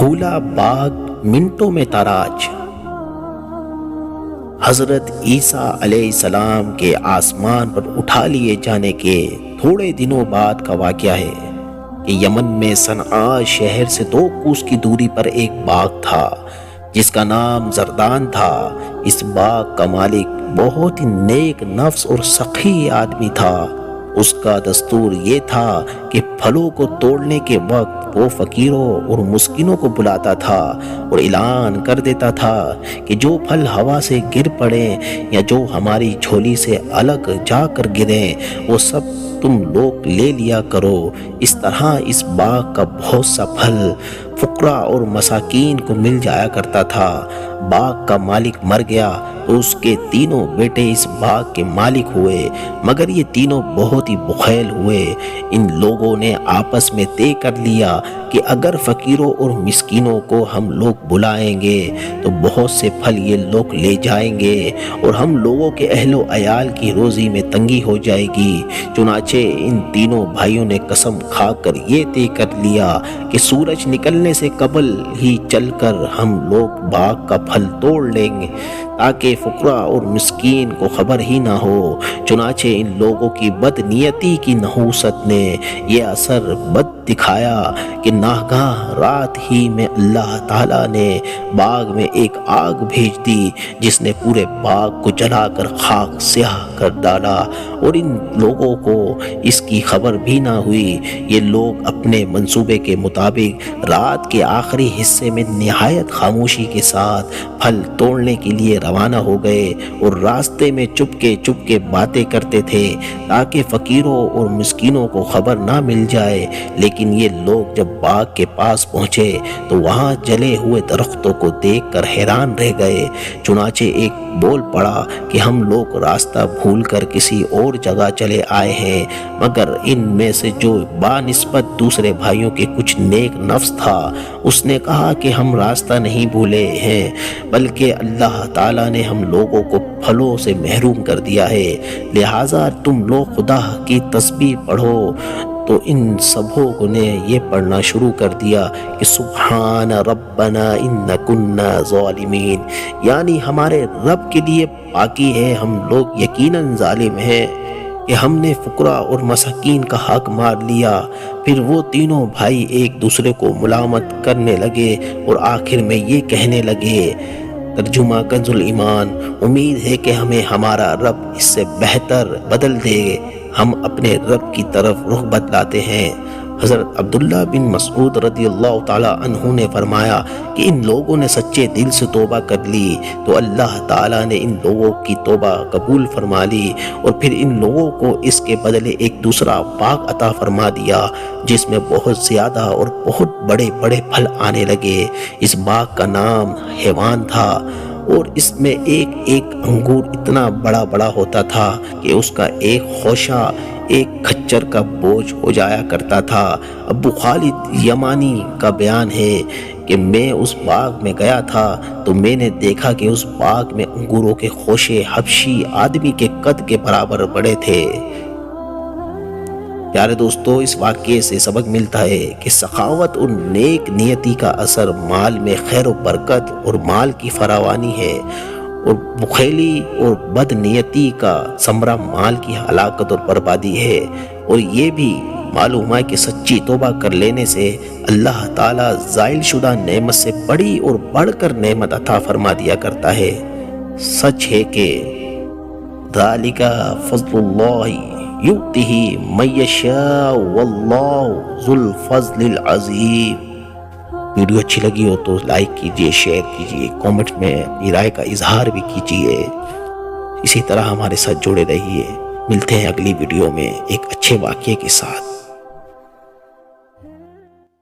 پھولا باغ منٹوں میں تاراج۔ حضرت عیسیٰ علیہ السلام کے آسمان پر اٹھا لیے جانے کے تھوڑے دنوں بعد کا واقعہ ہے کہ یمن میں صنعاء شہر سے 2 کوس کی دوری پر ایک باغ تھا جس کا نام زردان تھا۔ اس باغ کا مالک بہت ہی نیک نفس اور سخی آدمی تھا۔ اس کا دستور یہ تھا کہ پھلوں کو توڑنے کے وقت وہ فقیروں اور مسکینوں کو بلاتا تھا اور اعلان کر دیتا تھا کہ جو پھل ہوا سے گر پڑیں یا جو ہماری جھولی سے الگ جا کر گریں وہ سب تم لوگ لے لیا کرو۔ اس طرح اس باغ کا بہت سا پھل فقراء اور مساکین کو مل جایا کرتا تھا۔ باغ کا مالک مر گیا تو اس کے تینوں بیٹے اس باغ کے مالک ہوئے، مگر یہ تینوں بہت ہی بخیل ہوئے۔ ان لوگوں نے آپس میں طے کر لیا کہ اگر فقیروں اور مسکینوں کو ہم لوگ بلائیں گے تو بہت سے پھل یہ لوگ لے جائیں گے اور ہم لوگوں کے اہل و عیال کی روزی میں تنگی ہو جائے گی۔ چنانچہ ان تینوں بھائیوں نے قسم کھا کر یہ طے کر لیا کہ سورج نکلنے سے قبل ہی چل کر ہم لوگ باغ کا پھل توڑ لیں گے تاکہ فقراء اور مسکین کو خبر ہی نہ ہو۔ چنانچہ ان لوگوں کی بد نیتی کی نحوست نے یہ اثر بد دکھایا کہ ناگہاں رات ہی میں اللہ تعالیٰ نے باغ میں ایک آگ بھیج دی جس نے پورے باغ کو جلا کر خاک سیاہ کر ڈالا اور ان لوگوں کو اس کی خبر بھی نہ ہوئی۔ یہ لوگ اپنے منصوبے کے مطابق رات کے آخری حصے میں نہایت خاموشی کے ساتھ پھل توڑنے کے لیے روانہ ہو گئے اور راستے میں چپکے چپکے باتیں کرتے تھے تاکہ فقیروں اور مسکینوں کو خبر نہ مل جائے۔ لیکن یہ لوگ جب باغ کے پاس پہنچے تو وہاں جلے ہوئے درختوں کو دیکھ کر حیران رہ گئے۔ چنانچہ ایک بول پڑا کہ ہم لوگ راستہ بھول کر کسی اور جگہ چلے آئے ہیں، مگر ان میں سے جو بانسبت دوسرے بھائیوں کے کچھ نیک نفس تھا اس نے کہا کہ ہم راستہ نہیں بھولے ہیں بلکہ اللہ تعالیٰ نے ہم لوگوں کو پھلوں سے محروم کر دیا ہے، لہٰذا تم لوگ خدا کی تسبیح پڑھو۔ تو ان سبھوں نے یہ پڑھنا شروع کر دیا کہ سبحان ربنا ان کنا ظالمین، یعنی ہمارے رب کے لیے پاکی ہے، ہم لوگ یقیناً ظالم ہیں کہ ہم نے فقراء اور مساکین کا حق مار لیا۔ پھر وہ تینوں بھائی ایک دوسرے کو ملامت کرنے لگے اور آخر میں یہ کہنے لگے، ترجمہ کنز الایمان، امید ہے کہ ہمیں ہمارا رب اس سے بہتر بدل دے، ہم اپنے رب کی طرف رخ بدلاتے ہیں۔ حضرت عبداللہ بن مسعود رضی اللہ تعالی عنہ نے فرمایا کہ ان لوگوں نے سچے دل سے توبہ کر لی تو اللہ تعالیٰ نے ان لوگوں کی توبہ قبول فرما لی اور پھر ان لوگوں کو اس کے بدلے ایک دوسرا باغ عطا فرما دیا جس میں بہت زیادہ اور بہت بڑے بڑے پھل آنے لگے۔ اس باغ کا نام حیوان تھا اور اس میں ایک ایک انگور اتنا بڑا بڑا ہوتا تھا کہ اس کا ایک خوشہ ایک کھچر کا بوجھ ہو جایا کرتا تھا۔ ابو خالد یمانی کا بیان ہے کہ میں اس باغ میں گیا تھا تو میں نے دیکھا کہ اس باغ میں انگوروں کے خوشے حبشی آدمی کے قد کے برابر بڑے تھے۔ پیارے دوستو، اس واقعے سے سبق ملتا ہے کہ سخاوت اور نیک نیتی کا اثر مال میں خیر و برکت اور مال کی فراوانی ہے، اور بخیلی اور بد نیتی کا ثمرہ مال کی ہلاکت اور بربادی ہے۔ اور یہ بھی معلوم ہے کہ سچی توبہ کر لینے سے اللہ تعالیٰ زائل شدہ نعمت سے بڑی اور بڑھ کر نعمت عطا فرما دیا کرتا ہے۔ سچ ہے کہ ذالک فضل اللہ یؤتیہ من یشاء واللہ ذو الفضل العظیم۔ ویڈیو اچھی لگی ہو تو لائک کیجئے، شیئر کیجئے، کومنٹ میں اپنی رائے کا اظہار بھی کیجئے۔ اسی طرح ہمارے ساتھ جڑے رہیے۔ ملتے ہیں اگلی ویڈیو میں ایک اچھے واقعے کے ساتھ۔